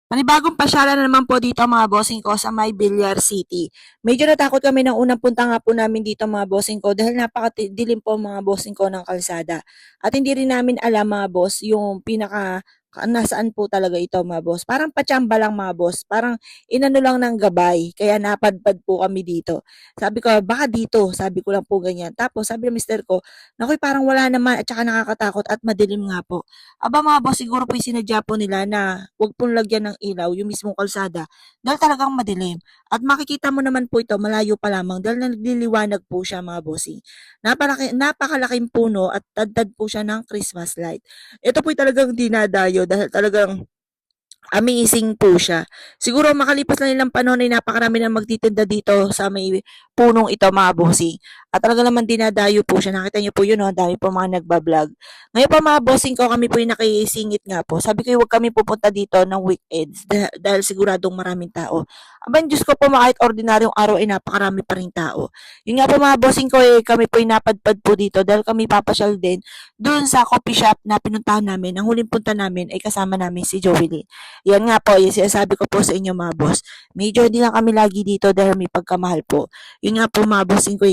Panibagong pasyalan na naman po dito mga bossing ko sa may Villar City. Medyo natakot kami ng unang punta nga po namin dito mga bossing ko dahil napakadilim po mga bossing ko ng kalsada. At hindi rin namin alam mga boss yung nasaan po talaga ito mga boss. Parang patsamba lang mga boss. Parang inano lang ng gabay. Kaya napadpad po kami dito. Sabi ko, baka dito. Sabi ko lang po ganyan. Tapos sabi ng mister ko, nakoy parang wala naman at saka nakakatakot at madilim nga po. Aba mga boss, siguro po sinadya po nila na wag pong lagyan ng ilaw yung mismong kalsada dahil talagang madilim. At makikita mo naman po ito malayo pa lamang dahil nagliliwanag po siya mga bossing. Napakalaking puno at tadtad po siya ng Christmas light. Ito po talagang dinadayo dahil talagang amazing po siya. Siguro makalipas lang ilang panahon ay napakarami na magtitinda dito sa may punong ito mga bossing. At talaga naman dinadayo po siya. Nakita niyo po yun, oh, dami po mga nagbablog. Ngayon pa mga bossing ko, kami po yung nakisingit nga po. Sabi ko, huwag kami pupunta dito ng weekends dahil siguradong maraming tao. Aban, Diyos ko po, kahit ordinaryong araw ay napakarami pa rin tao. Yun nga po mga bossing ko, kami po yung napadpad po dito dahil kami papasyal din doon sa coffee shop na pinuntahan namin. Ang huling punta namin ay kasama namin si Joey. Yan nga po, yung sinasabi ko po sa inyo mga boss. Medyo hindi lang kami lagi dito dahil may pagkamahal po. Yun nga po mga bossing ko